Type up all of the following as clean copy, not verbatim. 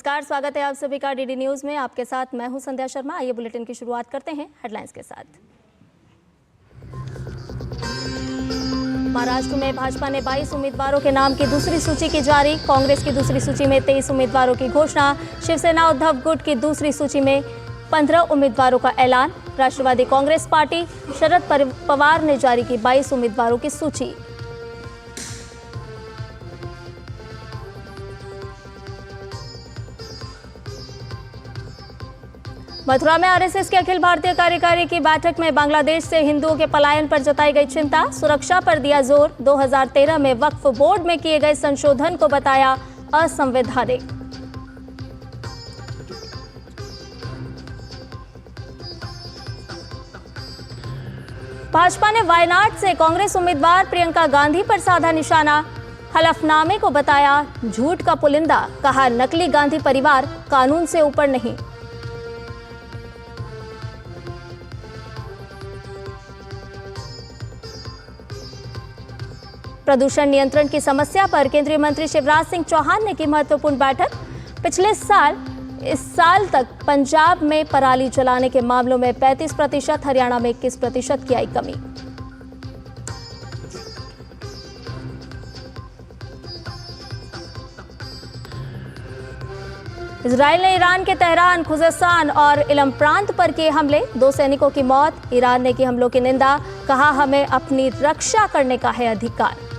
नमस्कार, स्वागत है आप सभी का डीडी न्यूज में। आपके साथ मैं हूं संध्या शर्मा। आइए बुलेटिन की शुरुआत करते हैं हेडलाइंस के साथ। महाराष्ट्र में भाजपा ने 22 उम्मीदवारों के नाम की दूसरी सूची की जारी। कांग्रेस की दूसरी सूची में 23 उम्मीदवारों की घोषणा। शिवसेना उद्धव गुट की दूसरी सूची में 15 उम्मीदवारों का ऐलान। राष्ट्रवादी कांग्रेस पार्टी शरद पवार ने जारी की 22 उम्मीदवारों की सूची। मथुरा में आरएसएस के अखिल भारतीय कार्यकारी की बैठक में बांग्लादेश से हिंदुओं के पलायन पर जताई गई चिंता। सुरक्षा पर दिया जोर। 2013 में वक्फ बोर्ड में किए गए संशोधन को बताया असंवैधानिक। भाजपा ने वायनाड से कांग्रेस उम्मीदवार प्रियंका गांधी पर साधा निशाना। हलफनामे को बताया झूठ का पुलिंदा। कहा नकली गांधी परिवार कानून से ऊपर नहीं। प्रदूषण नियंत्रण की समस्या पर केंद्रीय मंत्री शिवराज सिंह चौहान ने की महत्वपूर्ण बैठक। पिछले साल इस साल तक पंजाब में पराली जलाने के मामलों में 35%, हरियाणा में 21% की आई कमी। इजराइल ने ईरान के तेहरान, खुजेस्तान और इलम प्रांत पर किए हमले। 2 सैनिकों की मौत। ईरान ने की हमलों की निंदा। कहा हमें अपनी रक्षा करने का है अधिकार।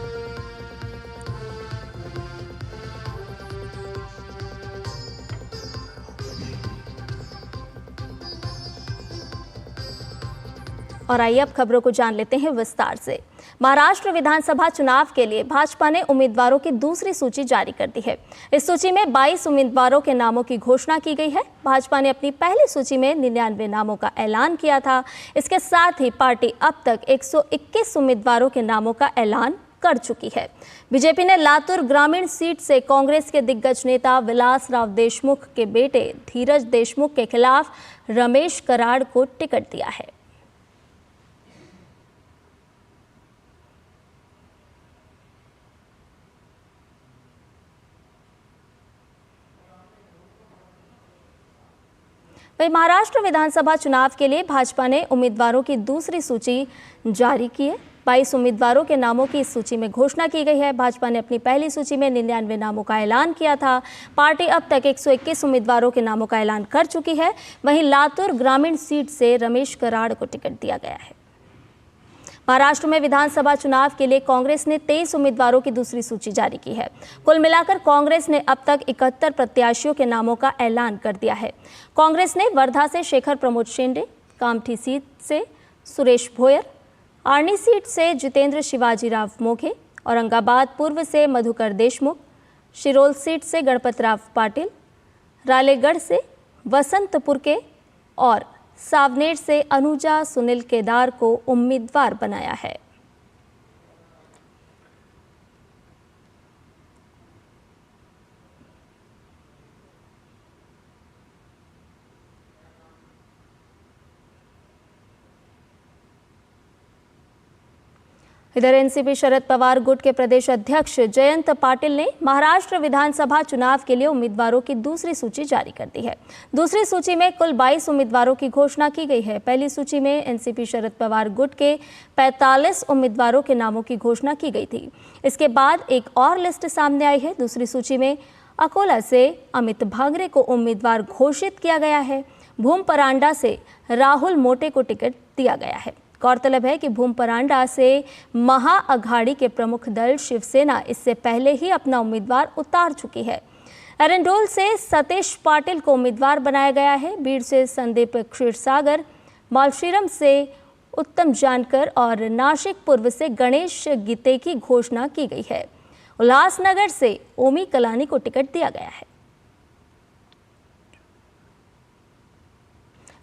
और आइए अब खबरों को जान लेते हैं विस्तार से। महाराष्ट्र विधानसभा चुनाव के लिए भाजपा ने उम्मीदवारों की दूसरी सूची जारी कर दी है। इस सूची में 22 उम्मीदवारों के नामों की घोषणा की गई है। भाजपा ने अपनी पहली सूची में 99 नामों का ऐलान किया था। इसके साथ ही पार्टी अब तक 121 उम्मीदवारों के नामों का ऐलान कर चुकी है। बीजेपी ने लातूर ग्रामीण सीट से कांग्रेस के दिग्गज नेता विलास राव देशमुख के बेटे धीरज देशमुख के खिलाफ रमेश कराड़ को टिकट दिया है। वहीं महाराष्ट्र विधानसभा चुनाव के लिए भाजपा ने उम्मीदवारों की दूसरी सूची जारी की है। 22 उम्मीदवारों के नामों की इस सूची में घोषणा की गई है। भाजपा ने अपनी पहली सूची में 99 नामों का ऐलान किया था। पार्टी अब तक 121 उम्मीदवारों के नामों का ऐलान कर चुकी है। वहीं लातूर ग्रामीण सीट से रमेश कराड़ को टिकट दिया गया है। महाराष्ट्र में विधानसभा चुनाव के लिए कांग्रेस ने 23 उम्मीदवारों की दूसरी सूची जारी की है। कुल मिलाकर कांग्रेस ने अब तक 71 प्रत्याशियों के नामों का ऐलान कर दिया है। कांग्रेस ने वर्धा से शेखर प्रमोद शेंडे, कामठी सीट से सुरेश भोयर, आर्नी सीट से जितेंद्र शिवाजीराव मोघे, औरंगाबाद पूर्व से मधुकर देशमुख, शिरोल सीट से गणपतराव पाटिल, रालेगढ़ से वसंतपुर के और सावनेर से अनुजा सुनील केदार को उम्मीदवार बनाया है। इधर एनसीपी शरद पवार गुट के प्रदेश अध्यक्ष जयंत पाटिल ने महाराष्ट्र विधानसभा चुनाव के लिए उम्मीदवारों की दूसरी सूची जारी कर दी है। दूसरी सूची में कुल 22 उम्मीदवारों की घोषणा की गई है। पहली सूची में एनसीपी शरद पवार गुट के 45 उम्मीदवारों के नामों की घोषणा की गई थी। इसके बाद एक और लिस्ट सामने आई है। दूसरी सूची में अकोला से अमित भांगरे को उम्मीदवार घोषित किया गया है। भूम परांडा से राहुल मोटे को टिकट दिया गया है। गौरतलब है कि भूम परांडा से महाअघाड़ी के प्रमुख दल शिवसेना इससे पहले ही अपना उम्मीदवार उतार चुकी है। एरंडोल से सतीश पाटिल को उम्मीदवार बनाया गया है। बीड़ से संदीप क्षीरसागर, मालशीरम से उत्तम जानकर और नासिक पूर्व से गणेश गीते की घोषणा की गई है। उल्लासनगर से ओमी कलानी को टिकट दिया गया है।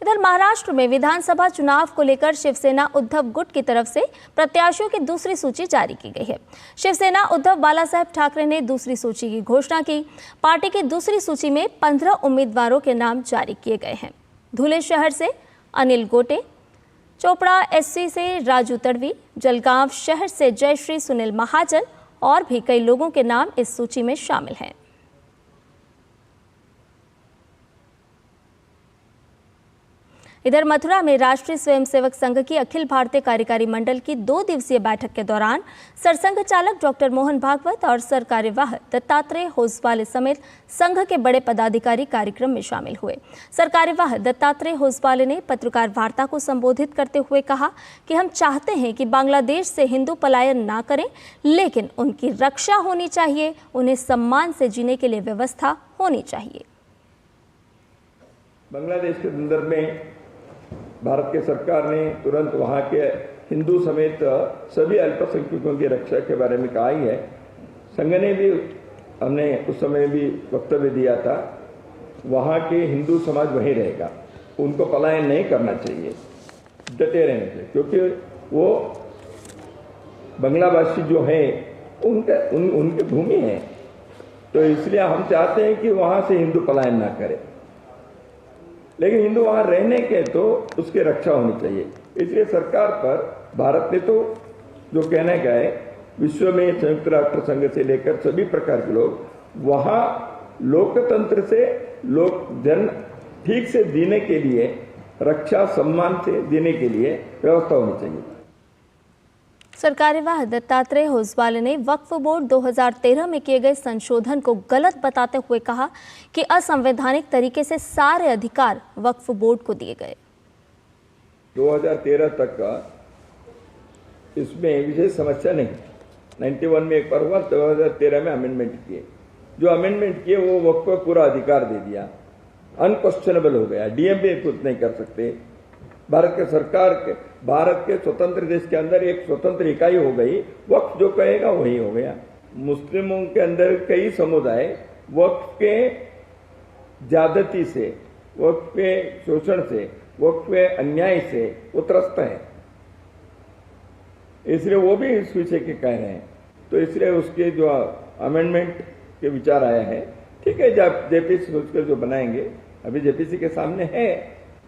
इधर महाराष्ट्र में विधानसभा चुनाव को लेकर शिवसेना उद्धव गुट की तरफ से प्रत्याशियों की दूसरी सूची जारी की गई है। शिवसेना उद्धव बालासाहेब ठाकरे ने दूसरी सूची की घोषणा की। पार्टी की दूसरी सूची में 15 उम्मीदवारों के नाम जारी किए गए हैं। धुले शहर से अनिल गोटे, चोपड़ा एससी से राजू तड़वी, जलगांव शहर से जयश्री सुनील महाजन और भी कई लोगों के नाम इस सूची में शामिल हैं। इधर मथुरा में राष्ट्रीय स्वयंसेवक संघ की अखिल भारतीय कार्यकारी मंडल की 2 दिवसीय बैठक के दौरान सरसंघ चालक डॉक्टर मोहन भागवत और सरकार्यवाह दत्तात्रेय होसवाले समेत संघ के बड़े पदाधिकारी कार्यक्रम में शामिल हुए। सरकार्यवाह दत्तात्रेय होसवाले ने पत्रकार वार्ता को संबोधित करते हुए कहा कि हम चाहते हैं कि बांग्लादेश से हिंदू पलायन ना करें, लेकिन उनकी रक्षा होनी चाहिए, उन्हें सम्मान से जीने के लिए व्यवस्था होनी चाहिए। बांग्लादेश के संदर्भ में भारत की सरकार ने तुरंत वहाँ के हिंदू समेत सभी अल्पसंख्यकों की रक्षा के बारे में कहा ही है। संघ ने भी, हमने उस समय भी वक्तव्य दिया था, वहाँ के हिंदू समाज वहीं रहेगा, उनको पलायन नहीं करना चाहिए, डटे रहने चाहिए, क्योंकि वो बांग्लाभाषी जो हैं उनकी भूमि है। तो इसलिए हम चाहते हैं कि वहाँ से हिंदू पलायन ना करें, लेकिन हिंदू वहां रहने के तो उसकी रक्षा होनी चाहिए। इसलिए सरकार पर भारत ने तो जो कहने गए, विश्व में संयुक्त राष्ट्र संघ से लेकर सभी प्रकार के लोग वहां लोकतंत्र से जन ठीक से जीने के लिए, रक्षा सम्मान से जीने के लिए व्यवस्था होनी चाहिए। सरकार्यवाह दत्तात्रेय होसवाले ने वक्फ बोर्ड 2013 में किए गए संशोधन को गलत बताते हुए कहा कि असंवैधानिक तरीके से सारे अधिकार वक्फ बोर्ड को दिए गए। 2013 तक का इसमें विशेष समस्या नहीं, 91 में एक बार हुआ, 2013 में अमेंडमेंट किए, जो अमेंडमेंट किए वो वक्फ को पूरा अधिकार दे दिया, अनक्वेश्चनेबल हो गया, डीएमपी कुछ नहीं कर सकते। भारत के सरकार के, भारत के स्वतंत्र देश के अंदर एक स्वतंत्र इकाई हो गई, वक्फ जो कहेगा वही हो गया। मुस्लिमों के अंदर कई समुदाय वक्फ के ज्यादती से, वक्फ के शोषण से, वक्फ के अन्याय से वो त्रस्त है, इसलिए वो भी इस विषय के कह रहे हैं। तो इसलिए उसके जो अमेंडमेंट के विचार आया है, ठीक है, जब जेपीसी उसके जो बनाएंगे, अभी जेपीसी के सामने है,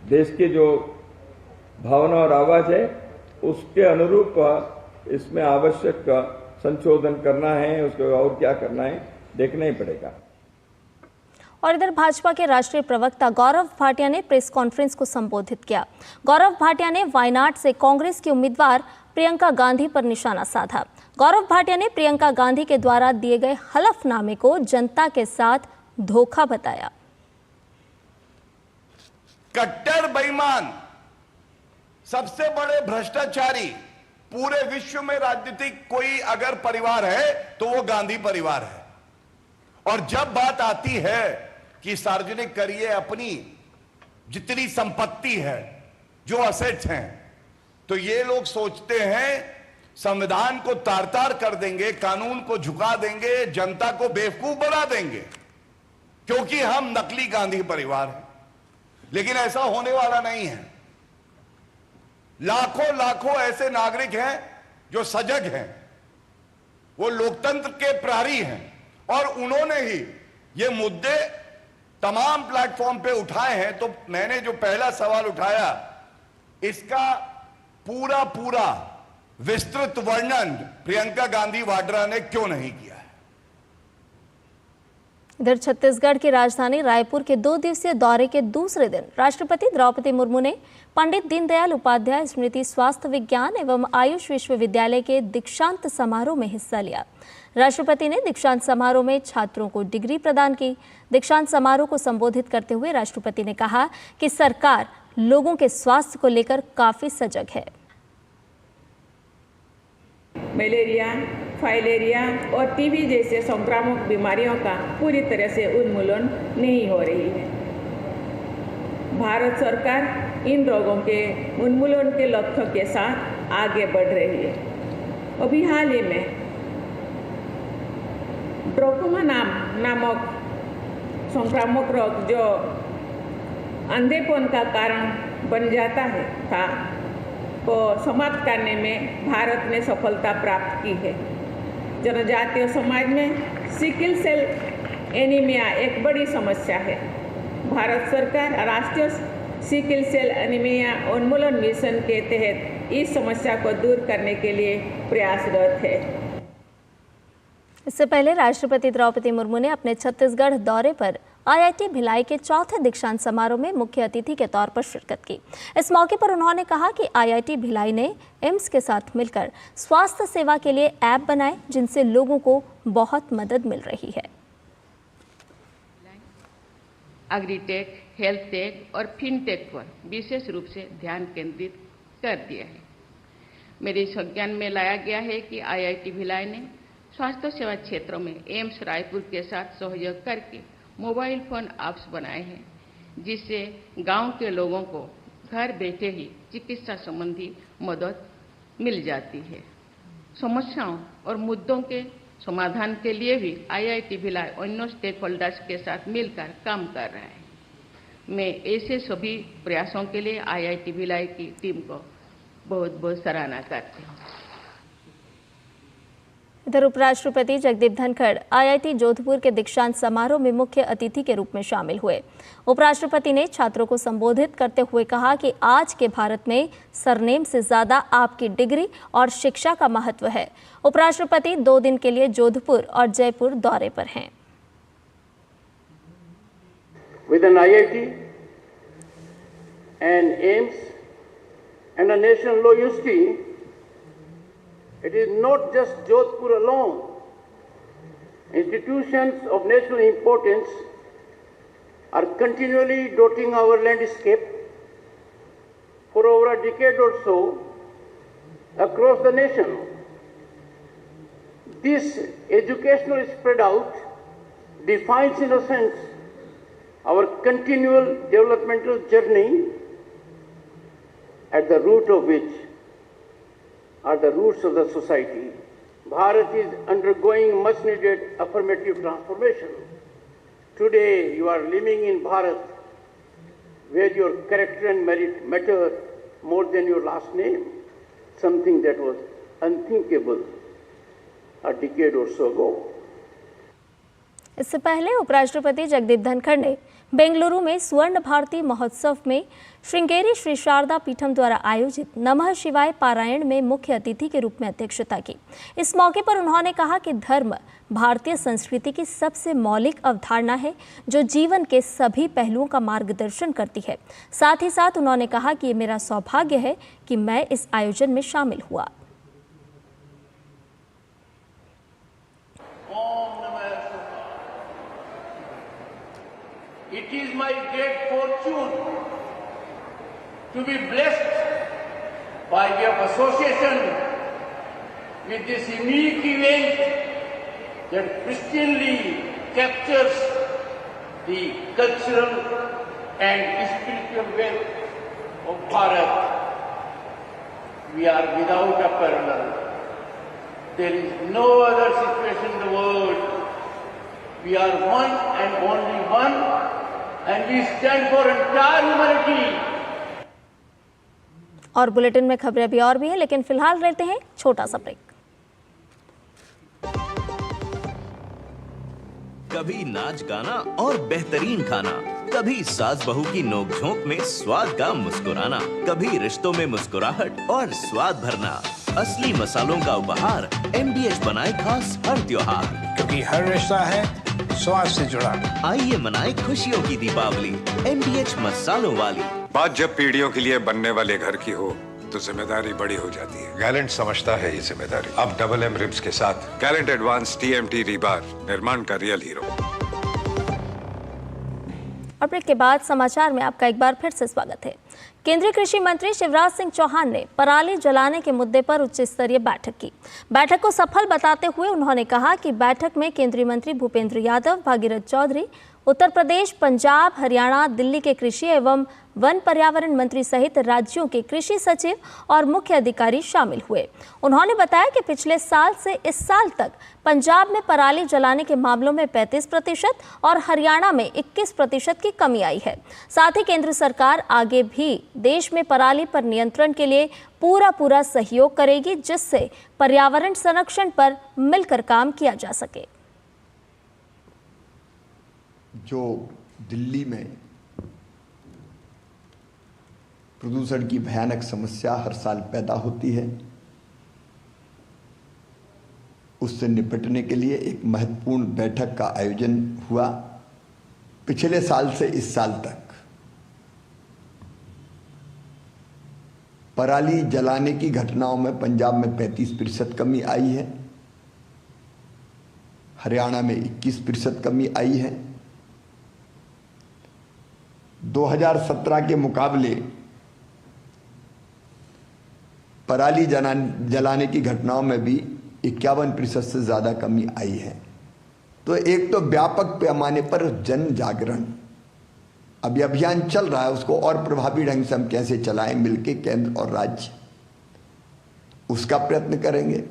देश के जो भावना और आवाज है उसके अनुरूप इसमें आवश्यक संशोधन करना है, उसको और क्या करना है देखना ही पड़ेगा। और इधर भाजपा के राष्ट्रीय प्रवक्ता गौरव भाटिया ने प्रेस कॉन्फ्रेंस को संबोधित किया। गौरव भाटिया ने वायनाड से कांग्रेस की उम्मीदवार प्रियंका गांधी पर निशाना साधा। गौरव भाटिया ने प्रियंका गांधी के द्वारा दिए गए हलफनामे को जनता के साथ धोखा बताया। कट्टर बेईमान, सबसे बड़े भ्रष्टाचारी पूरे विश्व में राजनीतिक कोई अगर परिवार है तो वो गांधी परिवार है। और जब बात आती है कि सार्वजनिक करिए अपनी जितनी संपत्ति है, जो असेट्स हैं, तो ये लोग सोचते हैं संविधान को तार-तार कर देंगे, कानून को झुका देंगे, जनता को बेवकूफ बना देंगे, क्योंकि हम नकली गांधी परिवार हैं। लेकिन ऐसा होने वाला नहीं है। लाखों लाखों ऐसे नागरिक हैं जो सजग हैं, वो लोकतंत्र के प्रहरी हैं, और उन्होंने ही ये मुद्दे तमाम प्लेटफॉर्म पे उठाए हैं। तो मैंने जो पहला सवाल उठाया, इसका पूरा पूरा विस्तृत वर्णन प्रियंका गांधी वाड्रा ने क्यों नहीं किया है। इधर छत्तीसगढ़ की राजधानी रायपुर के 2 दिवसीय दौरे के दूसरे दिन राष्ट्रपति द्रौपदी मुर्मू ने पंडित दीनदयाल उपाध्याय स्मृति स्वास्थ्य विज्ञान एवं आयुष विश्वविद्यालय के दीक्षांत समारोह में हिस्सा लिया। राष्ट्रपति ने दीक्षांत समारोह में छात्रों को डिग्री प्रदान की। दीक्षांत समारोह को संबोधित करते हुए राष्ट्रपति ने कहा कि सरकार लोगों के स्वास्थ्य को लेकर काफी सजग है। मलेरिया, फाइलेरिया और टीबी जैसे संक्रामक बीमारियों का पूरी तरह से उन्मूलन नहीं हो रही है। भारत सरकार इन रोगों के उन्मूलन के लक्ष्य के साथ आगे बढ़ रही है। अभी हाल ही में ट्रोकोमा नामक संक्रामक रोग जो अंधेपन का कारण बन जाता है था को समाप्त करने में भारत ने सफलता प्राप्त की है। जनजातीय समाज में सिकल सेल एनीमिया एक बड़ी समस्या है। भारत सरकार राष्ट्रीय सिकल सेल एनीमिया उन्मूलन मिशन के तहत इस समस्या को दूर करने के लिए प्रयासरत है। इससे पहले राष्ट्रपति द्रौपदी मुर्मू ने अपने छत्तीसगढ़ दौरे पर IIT भिलाई के चौथे दीक्षांत समारोह में मुख्य अतिथि के तौर पर शिरकत की। इस मौके पर उन्होंने कहा कि IIT भिलाई ने एम्स के साथ मिलकर स्वास्थ्य सेवा के लिए ऐप बनाए, जिनसे लोगों को बहुत मदद मिल रही है। एग्रीटेक, हेल्थ टेक और फिनटेक पर विशेष रूप से ध्यान केंद्रित कर दिया है। मेरे संज्ञान में लाया गया है कि IIT भिलाई ने स्वास्थ्य सेवा क्षेत्रों में एम्स रायपुर के साथ सहयोग करके मोबाइल फोन ऐप्स बनाए हैं, जिससे गांव के लोगों को घर बैठे ही चिकित्सा संबंधी मदद मिल जाती है। समस्याओं और मुद्दों के समाधान के लिए भी IIT भिलाई अन्य स्टेक होल्डर्स के साथ मिलकर काम कर रहा है। मैं ऐसे सभी प्रयासों के लिए IIT भिलाई की टीम को बहुत बहुत सराहना करती हूँ। इधर उपराष्ट्रपति जगदीप धनखड़ IIT जोधपुर के दीक्षांत समारोह में मुख्य अतिथि के रूप में शामिल हुए। उपराष्ट्रपति ने छात्रों को संबोधित करते हुए कहा कि आज के भारत में सरनेम से ज्यादा आपकी डिग्री और शिक्षा का महत्व है। उपराष्ट्रपति 2 दिन के लिए जोधपुर और जयपुर दौरे पर हैं। With an IIT and AIIMS and a national law university, it is not just Jodhpur alone. Institutions of national importance are continually dotting our landscape for over a decade or so across the nation. This educational spread out defines, in a sense, our continual developmental journey, at the root of which are the roots of the society. Bharat is undergoing much needed affirmative transformation. Today you are living in Bharat, where your character and merit matter more than your last name, something that was unthinkable a decade or so ago. इससे पहले उपराष्ट्रपति जगदीप धनखड़ ने बेंगलुरु में स्वर्ण भारती महोत्सव में श्रृंगेरी श्री शारदा पीठम द्वारा आयोजित नमः शिवाय पारायण में मुख्य अतिथि के रूप में अध्यक्षता की। इस मौके पर उन्होंने कहा कि धर्म भारतीय संस्कृति की सबसे मौलिक अवधारणा है, जो जीवन के सभी पहलुओं का मार्गदर्शन करती है। साथ ही साथ उन्होंने कहा कि ये मेरा सौभाग्य है कि मैं इस आयोजन में शामिल हुआ। It is my great fortune to be blessed by way of association with this unique event that pristinely captures the cultural and spiritual wealth of Bharat. We are without a parallel. There is no other situation in the world. We are one and only one, and we stand for entire humanity. और bulletin में खबरें अभी और भी हैं, लेकिन फिलहाल रहते हैं छोटा सा ब्रेक। कभी नाच गाना और बेहतरीन खाना, कभी सास बहू की नोक-झोंक में स्वाद का मुस्कुराना, कभी रिश्तों में मुस्कुराहट और स्वाद भरना। असली मसालों का उपहार MDH बनाए खास हर त्योहार, क्योंकि हर रिश्ता है स्वाद से जुड़ा। आइए मनाए खुशियों की दीपावली MDH मसालों वाली। बात जब पीढ़ियों के लिए बनने वाले घर की हो तो जिम्मेदारी बड़ी हो जाती है। गैलेंट समझता है ये जिम्मेदारी। अब डबल M रिब्स के साथ गैलेंट एडवांस TMT रीबार, निर्माण का रियल हीरो। और ब्रेक के बाद समाचार में आपका एक बार फिर से स्वागत है। केंद्रीय कृषि मंत्री शिवराज सिंह चौहान ने पराली जलाने के मुद्दे पर उच्च स्तरीय बैठक की। बैठक को सफल बताते हुए उन्होंने कहा कि बैठक में केंद्रीय मंत्री भूपेंद्र यादव, भागीरथ चौधरी, उत्तर प्रदेश, पंजाब, हरियाणा, दिल्ली के कृषि एवं वन पर्यावरण मंत्री सहित राज्यों के कृषि सचिव और मुख्य अधिकारी शामिल हुए। उन्होंने बताया कि पिछले साल से इस साल तक पंजाब में पराली जलाने के मामलों में 35% और हरियाणा में 21% की कमी आई है। साथ ही केंद्र सरकार आगे भी देश में पराली पर नियंत्रण के लिए पूरा सहयोग करेगी, जिससे पर्यावरण संरक्षण पर मिलकर काम किया जा सके। जो दिल्ली में प्रदूषण की भयानक समस्या हर साल पैदा होती है, उससे निपटने के लिए एक महत्वपूर्ण बैठक का आयोजन हुआ पिछले साल से इस साल तक पराली जलाने की घटनाओं में पंजाब में 35% कमी आई है, हरियाणा में 21% कमी आई है। 2017 के मुकाबले पराली जलाने की घटनाओं में भी 51% से ज़्यादा कमी आई है। तो एक तो व्यापक पैमाने पर जन जागरण अभी अभियान चल रहा है, उसको और प्रभावी ढंग से हम कैसे चलाएं मिलके केंद्र और राज्य, उसका प्रयत्न करेंगे।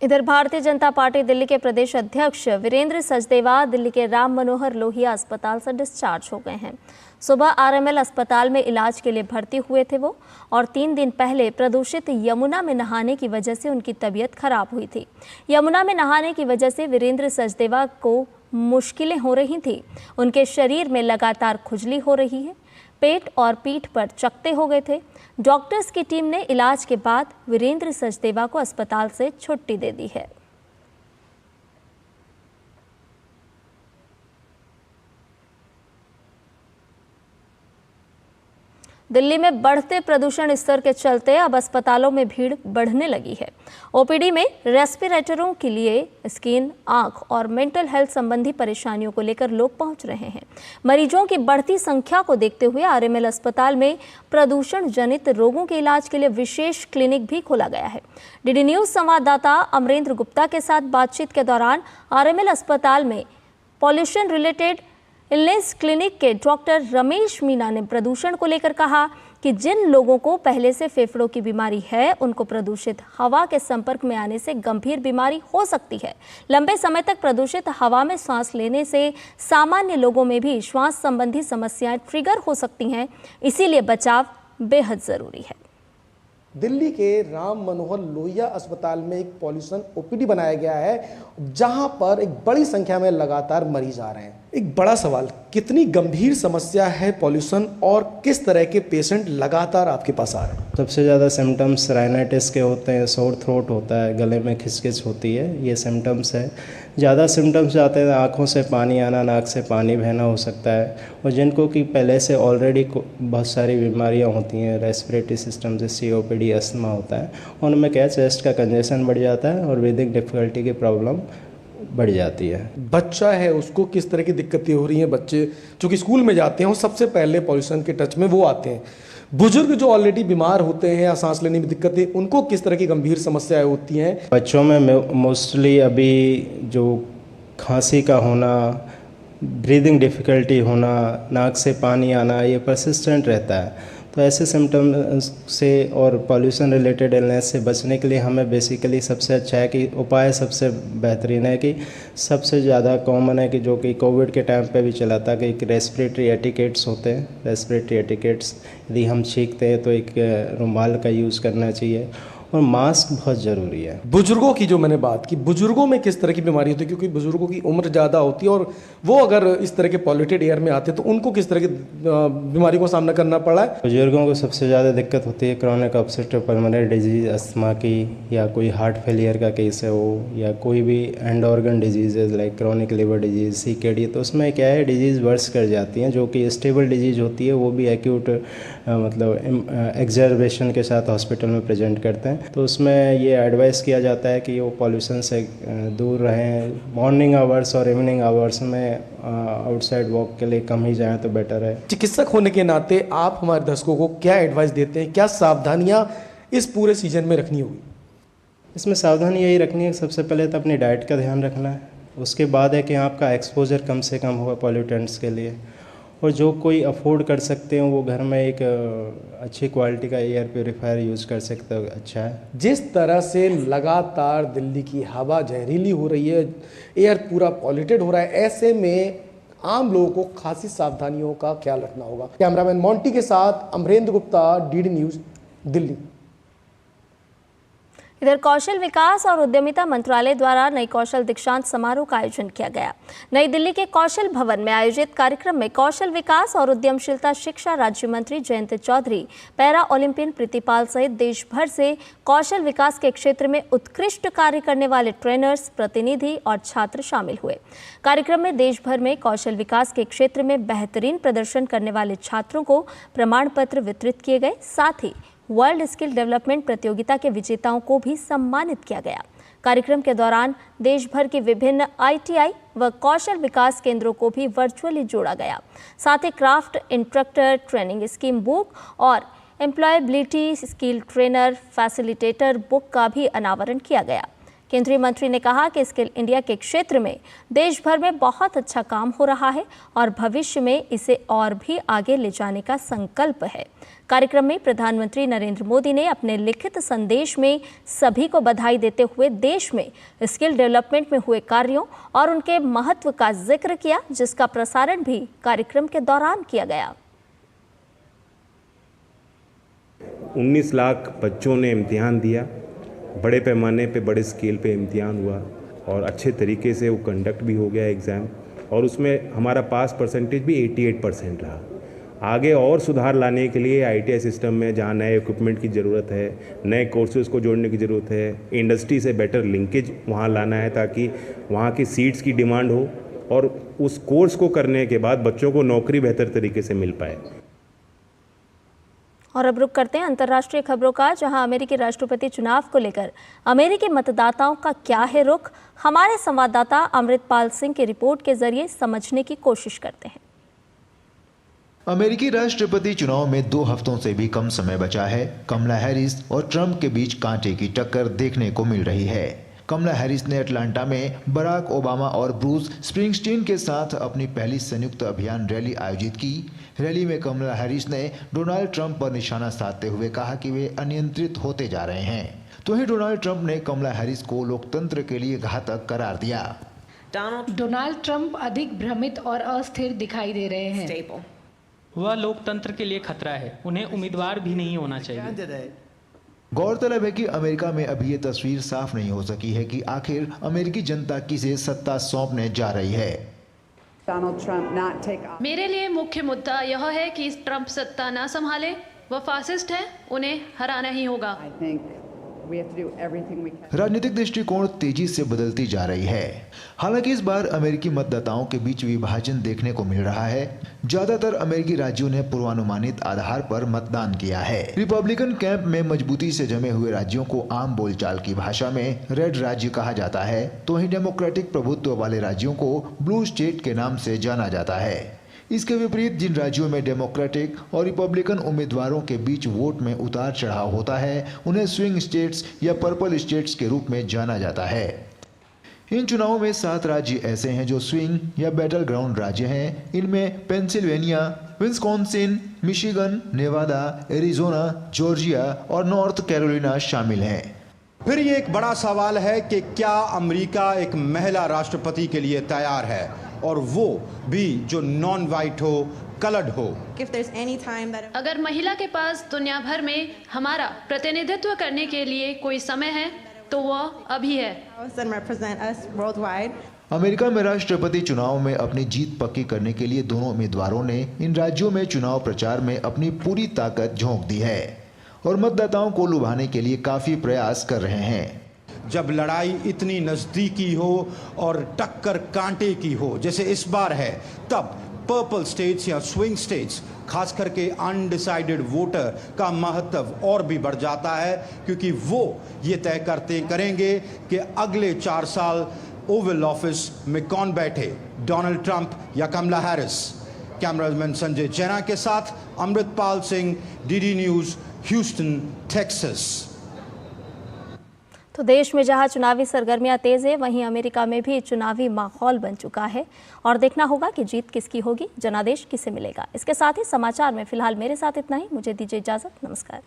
इधर भारतीय जनता पार्टी दिल्ली के प्रदेश अध्यक्ष वीरेंद्र सचदेवा दिल्ली के राम मनोहर लोहिया अस्पताल से डिस्चार्ज हो गए हैं। सुबह आरएमएल अस्पताल में इलाज के लिए भर्ती हुए थे वो, और 3 दिन पहले प्रदूषित यमुना में नहाने की वजह से उनकी तबीयत खराब हुई थी। यमुना में नहाने की वजह से वीरेंद्र सचदेवा को मुश्किलें हो रही थी। उनके शरीर में लगातार खुजली हो रही है, पेट और पीठ पर चकत्ते हो गए थे। डॉक्टर्स की टीम ने इलाज के बाद वीरेंद्र सचदेवा को अस्पताल से छुट्टी दे दी है। दिल्ली में बढ़ते प्रदूषण स्तर के चलते अब अस्पतालों में भीड़ बढ़ने लगी है। ओपीडी में रेस्पिरेटरों के लिए स्किन, आंख और मेंटल हेल्थ संबंधी परेशानियों को लेकर लोग पहुंच रहे हैं। मरीजों की बढ़ती संख्या को देखते हुए आरएमएल अस्पताल में प्रदूषण जनित रोगों के इलाज के लिए विशेष क्लिनिक भी खोला गया है। डीडी न्यूज संवाददाता अमरेंद्र गुप्ता के साथ बातचीत के दौरान आरएमएल अस्पताल में पॉल्यूशन रिलेटेड इलनेस क्लिनिक के डॉक्टर रमेश मीना ने प्रदूषण को लेकर कहा कि जिन लोगों को पहले से फेफड़ों की बीमारी है, उनको प्रदूषित हवा के संपर्क में आने से गंभीर बीमारी हो सकती है। लंबे समय तक प्रदूषित हवा में सांस लेने से सामान्य लोगों में भी श्वास संबंधी समस्याएं ट्रिगर हो सकती हैं, इसीलिए बचाव बेहद जरूरी है। दिल्ली के राम मनोहर लोहिया अस्पताल में एक पॉल्यूशन ओपीडी बनाया गया है, जहां पर एक बड़ी संख्या में लगातार मरीज आ रहे हैं। एक बड़ा सवाल, कितनी गंभीर समस्या है पॉल्यूशन और किस तरह के पेशेंट लगातार आपके पास आ रहे हैं? सबसे ज़्यादा सिम्टम्स राइनाइटिस के होते हैं, सोर थ्रोट होता है, गले में खिचखिच होती है, ये सिम्टम्स है। ज़्यादा सिम्टम्स आते हैं आँखों से पानी आना, नाक से पानी बहना हो सकता है, और जिनको कि पहले से ऑलरेडी बहुत सारी बीमारियां होती हैं, रेस्पिरेटरी सिस्टम से COPD, अस्थमा होता है, उनमें क्या चेस्ट का कंजेशन बढ़ जाता है और ब्रीदिंग डिफ़िकल्टी की प्रॉब्लम बढ़ जाती है। बच्चा है, उसको किस तरह की दिक्कतें हो रही हैं? बच्चे जो कि स्कूल में जाते हैं वो सबसे पहले पॉल्यूशन के टच में वो आते हैं। बुजुर्ग जो ऑलरेडी बीमार होते हैं या सांस लेने में दिक्कतें, उनको किस तरह की गंभीर समस्याएं होती हैं? बच्चों में मोस्टली अभी जो खांसी का होना, ब्रीदिंग डिफ़िकल्टी होना, नाक से पानी आना, ये परसिस्टेंट रहता है। तो ऐसे सिम्टम से और पॉल्यूशन रिलेटेड इलनेस से बचने के लिए हमें बेसिकली सबसे अच्छा है कि उपाय सबसे बेहतरीन है कि सबसे ज़्यादा कॉमन है कि जो कि कोविड के टाइम पे भी चला था कि एक रेस्पिरेटरी एटिकेट्स होते हैं। रेस्पिरेटरी एटिकेट्स यदि हम छींकते हैं तो एक रुमाल का यूज़ करना चाहिए, और मास्क बहुत ज़रूरी है। बुजुर्गों की जो मैंने बात की, बुजुर्गों में किस तरह की बीमारी होती है? क्योंकि बुजुर्गों की उम्र ज़्यादा होती है और वो अगर इस तरह के पॉल्यूटेड एयर में आते हैं तो उनको किस तरह की बीमारी का सामना करना पड़ा है? बुजुर्गों को सबसे ज़्यादा दिक्कत होती है chronic obstructive pulmonary disease, asthma की, या कोई हार्ट फेलियर का केस है वो, या कोई भी and organ disease like chronic liver disease, CKD। तो उसमें क्या है, डिजीज़ वर्स कर जाती हैं। जो कि स्टेबल डिजीज़ होती है वो भी एक्यूट मतलब एग्जर्वेशन के साथ हॉस्पिटल में प्रेजेंट करते हैं। तो उसमें ये एडवाइस किया जाता है कि वो पॉल्यूशन से दूर रहें। मॉर्निंग आवर्स और इवनिंग आवर्स में आउटसाइड वॉक के लिए कम ही जाएं तो बेटर है। चिकित्सक होने के नाते आप हमारे दर्शकों को क्या एडवाइस देते हैं? क्या सावधानियां इस पूरे सीजन में रखनी होगी? इसमें सावधानी यही रखनी है, सबसे पहले तो अपनी डाइट का ध्यान रखना है। उसके बाद है कि आपका एक्सपोजर कम से कम होगा पॉल्यूटेंट्स के लिए, और जो कोई अफोर्ड कर सकते हैं वो घर में एक अच्छी क्वालिटी का एयर प्योरीफायर यूज़ कर सकते हैं, अच्छा है। जिस तरह से लगातार दिल्ली की हवा जहरीली हो रही है, एयर पूरा पॉल्यूटेड हो रहा है, ऐसे में आम लोगों को खासी सावधानियों का ख्याल रखना होगा। कैमरामैन मोंटी के साथ अमरेंद्र गुप्ता, DD न्यूज़, दिल्ली। इधर कौशल विकास और उद्यमिता मंत्रालय द्वारा नई कौशल दीक्षांत समारोह का आयोजन किया गया। नई दिल्ली के कौशल भवन में आयोजित कार्यक्रम में कौशल विकास और उद्यमशीलता शिक्षा राज्य मंत्री जयंत चौधरी, पैरा ओलंपियन प्रीतिपाल सहित देश भर से कौशल विकास के क्षेत्र में उत्कृष्ट कार्य करने वाले ट्रेनर्स, प्रतिनिधि और छात्र शामिल हुए। कार्यक्रम में देश भर में कौशल विकास के क्षेत्र में बेहतरीन प्रदर्शन करने वाले छात्रों को प्रमाण पत्र वितरित किए गए। साथ ही वर्ल्ड स्किल डेवलपमेंट प्रतियोगिता के विजेताओं को भी सम्मानित किया गया। कार्यक्रम के दौरान देश भर के विभिन्न ITI व कौशल विकास केंद्रों को भी वर्चुअली जोड़ा गया। साथ ही craft instructor training scheme book और employability skill trainer facilitator book का भी अनावरण किया गया। केंद्रीय मंत्री ने कहा कि स्किल इंडिया के क्षेत्र में देश भर में बहुत अच्छा काम हो रहा है और भविष्य में इसे और भी आगे ले जाने का संकल्प है। कार्यक्रम में प्रधानमंत्री नरेंद्र मोदी ने अपने लिखित संदेश में सभी को बधाई देते हुए देश में स्किल डेवलपमेंट में हुए कार्यों और उनके महत्व का जिक्र किया, जिसका प्रसारण भी कार्यक्रम के दौरान किया गया। 19 लाख बच्चों ने इम्तिहान दिया, बड़े पैमाने पे बड़े स्केल पे इम्तिहान हुआ और अच्छे तरीके से वो कंडक्ट भी हो गया एग्ज़ाम, और उसमें हमारा पास परसेंटेज भी 88% रहा। आगे और सुधार लाने के लिए ITI सिस्टम में जहाँ नए इक्विपमेंट की ज़रूरत है, नए कोर्सेज़ को जोड़ने की ज़रूरत है, इंडस्ट्री से बेटर लिंकेज वहाँ लाना है ताकि वहाँ की सीट्स की डिमांड हो और उस कोर्स को करने के बाद बच्चों को नौकरी बेहतर तरीके से मिल पाए। और अब रुक करते हैं अंतर्राष्ट्रीय खबरों का, जहां अमेरिकी राष्ट्रपति चुनाव को लेकर अमेरिकी मतदाताओं का क्या है रुख। हमारे संवाददाता अमृतपाल सिंह की रिपोर्ट के जरिए समझने की कोशिश करते हैं। अमेरिकी राष्ट्रपति चुनाव में 2 हफ्तों से भी कम समय बचा है। कमला हैरिस और ट्रंप के बीच कांटे की टक्कर देखने को मिल रही है। कमला हैरिस ने अटलांटा में बराक ओबामा और ब्रूस स्प्रिंगस्टीन के साथ अपनी पहली संयुक्त अभियान रैली आयोजित की। रैली में कमला हैरिस ने डोनाल्ड ट्रंप पर निशाना साधते हुए कहा कि वे अनियंत्रित होते जा रहे हैं। तो ही डोनाल्ड ट्रंप ने कमला हैरिस को लोकतंत्र के लिए घातक करार दिया। डोनाल्ड ट्रंप अधिक भ्रमित और अस्थिर दिखाई दे रहे हैं। वह लोकतंत्र के लिए खतरा है, उन्हें उम्मीदवार भी नहीं होना चाहिए। गौरतलब है कि अमेरिका में अभी ये तस्वीर साफ नहीं हो सकी है कि आखिर अमेरिकी जनता किसे सत्ता सौंपने जा रही है। मेरे लिए मुख्य मुद्दा यह है कि ट्रंप सत्ता ना संभाले। वह फासिस्ट हैं, उन्हें हराना ही होगा। राजनीतिक दृष्टिकोण तेजी से बदलती जा रही है। हालांकि इस बार अमेरिकी मतदाताओं के बीच विभाजन देखने को मिल रहा है। ज्यादातर अमेरिकी राज्यों ने पूर्वानुमानित आधार पर मतदान किया है। रिपब्लिकन कैंप में मजबूती से जमे हुए राज्यों को आम बोलचाल की भाषा में रेड राज्य कहा जाता है, तो ही डेमोक्रेटिक प्रभुत्व वाले राज्यों को ब्लू स्टेट के नाम से जाना जाता है। इसके विपरीत जिन राज्यों में डेमोक्रेटिक और रिपब्लिकन उम्मीदवारों के बीच वोट में उतार चढ़ाव होता है, उन्हें स्विंग स्टेट्स या पर्पल स्टेट्स के रूप में जाना जाता है। इन चुनावों में 7 राज्य ऐसे हैं जो स्विंग या बैटल ग्राउंड राज्य हैं। इनमें Pennsylvania, Wisconsin, Michigan, Nevada, Arizona, Georgia और नॉर्थ कैरोलिना शामिल हैं। फिर ये एक बड़ा सवाल है कि क्या अमेरिका एक महिला राष्ट्रपति के लिए तैयार है, और वो भी जो नॉन वाइट हो, कलर्ड हो। अगर महिला के पास दुनिया भर में हमारा प्रतिनिधित्व करने के लिए कोई समय है तो वह अभी है। अमेरिका में राष्ट्रपति चुनाव में अपनी जीत पक्की करने के लिए दोनों उम्मीदवारों ने इन राज्यों में चुनाव प्रचार में अपनी पूरी ताकत झोंक दी है और मतदाताओं को लुभाने के लिए काफी प्रयास कर रहे हैं। जब लड़ाई इतनी नजदीकी हो और टक्कर कांटे की हो जैसे इस बार है, तब पर्पल स्टेट्स या स्विंग स्टेट्स, खास करके अनडिसाइडेड वोटर का महत्व और भी बढ़ जाता है, क्योंकि वो ये तय करेंगे कि अगले 4 साल ओवल ऑफिस में कौन बैठे, डोनाल्ड ट्रंप या कमला हैरिस। कैमरामैन संजय जैना के साथ Amritpal Singh, DD news, Houston, Texas. तो देश में जहां चुनावी सरगर्मियां तेज है, वहीं अमेरिका में भी चुनावी माहौल बन चुका है और देखना होगा कि जीत किसकी होगी, जनादेश किसे मिलेगा। इसके साथ ही समाचार में फिलहाल मेरे साथ इतना ही। मुझे दीजिए इजाजत। नमस्कार।